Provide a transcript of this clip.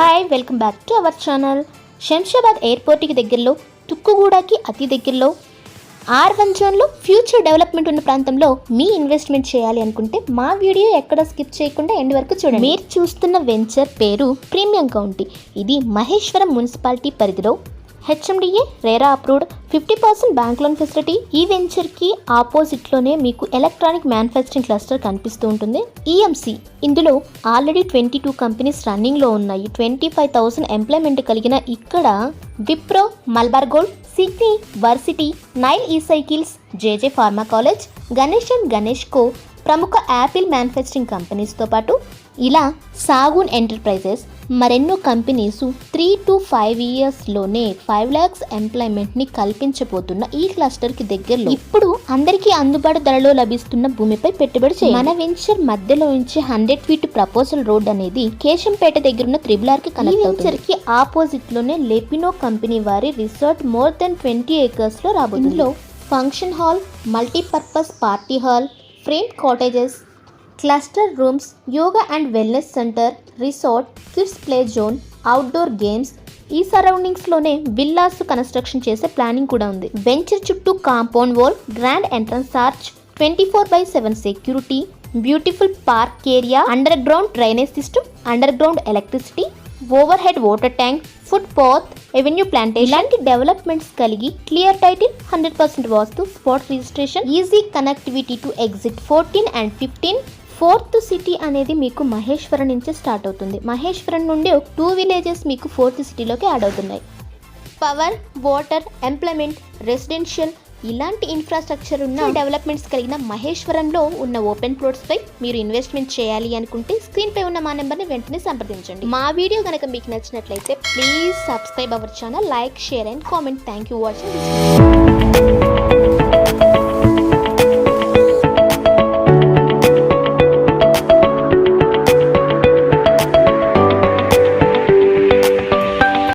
Hi, welcome back to our channel. Shamshabad ఎయిర్పోర్ట్కి దగ్గరలో, తుక్కుగూడకి అతి దగ్గరలో, R1 జోన్లో ఫ్యూచర్ డెవలప్మెంట్ ఉన్న ప్రాంతంలో మీ ఇన్వెస్ట్మెంట్ చేయాలి అనుకుంటే మా వీడియో ఎక్కడ స్కిప్ చేయకుండా ఎండ్ వరకు చూడండి. మీరు చూస్తున్న వెంచర్ పేరు ప్రీమియం కౌంటీ. ఇది మహేశ్వరం మున్సిపాలిటీ పరిధిలో HMDA RERA approved 50% bank loan facility. ఈ వెంచర్కి ఆపోజిట్లోనే మీకు ఎలక్ట్రానిక్ మ్యానుఫ్యాక్చరింగ్ క్లస్టర్ కనిపిస్తూ ఉంటుంది. EMC ఇందులో ఆల్రెడీ 22 కంపెనీస్ రన్నింగ్లో ఉన్నాయి. 25,000 ఎంప్లాయ్మెంట్ కలిగిన ఇక్కడ Wipro, Malabar Gold, Sydney varsity, Nile cycles, JJ pharma college, Ganesh and Ganesh co ప్రముఖ యాపిల్ మ్యానుఫ్యాక్చరింగ్ కంపెనీస్తో పాటు ఇలా సాగున్ ఎంటర్ప్రైజెస్ మరెన్నో కంపెనీస్ 3 to 5 ఇయర్స్లోనే 5 lakhs ఎంప్లాయ్మెంట్ని కల్పించబోతున్న ఈ క్లస్టర్కి దగ్గరలో ఇప్పుడు అందరికీ అందుబాటు ధరలో లభిస్తున్న భూమిపై పెట్టుబడి చేయాలి. మన వెంచర్ మధ్యలో నుంచి 100 feet ప్రపోజల్ రోడ్ అనేది కేశంపేట దగ్గరున్న త్రిబులార్కి కనెక్ట్ అవుతుంది. వెంచర్కి ఆపోజిట్లోనే లెపినో కంపెనీ వారి రిసార్ట్ మోర్ దెన్ 20 acres లో రాబోతుంది. ఇందులో function hall, multipurpose party hall, frame cottages, cluster rooms, yoga and wellness centre, resort, kids play zone, outdoor games, ఈ సరౌండింగ్స్లోనే విల్లాస్ కన్స్ట్రక్షన్ చేసే ప్లానింగ్ కూడా ఉంది. వెంచర్ చుట్టూ compound wall, grand entrance arch, 24/7 security, beautiful park area, under ground drainage system, under ground electricity, over head water tank, foot path, avenue plantation ఇలాంటి developments కలిగి clear title, 100% vastu, spot registration, easy connectivity to exit 14 and 15. Fourth city అనేది మీకు మహేశ్వరం నుంచి start అవుతుంది. మహేశ్వరం నుండి 2 villages మీకు fourth సిటీలోకి add అవుతున్నాయి. Power, water, employment, residential ఇలాంటి ఇన్ఫ్రాస్ట్రక్చర్ ఉన్న డెవలప్మెంట్స్ కలిగిన మహేశ్వరంలో ఉన్న ఓపెన్ ప్లాట్స్పై మీరు ఇన్వెస్ట్మెంట్ చేయాలి అనుకుంటే స్క్రీన్పై ఉన్న మా నెంబర్ని వెంటనే సంప్రదించండి. మా వీడియో కనుక మీకు నచ్చినట్లయితే please subscribe our channel, like, share and comment. Thank you watching this video.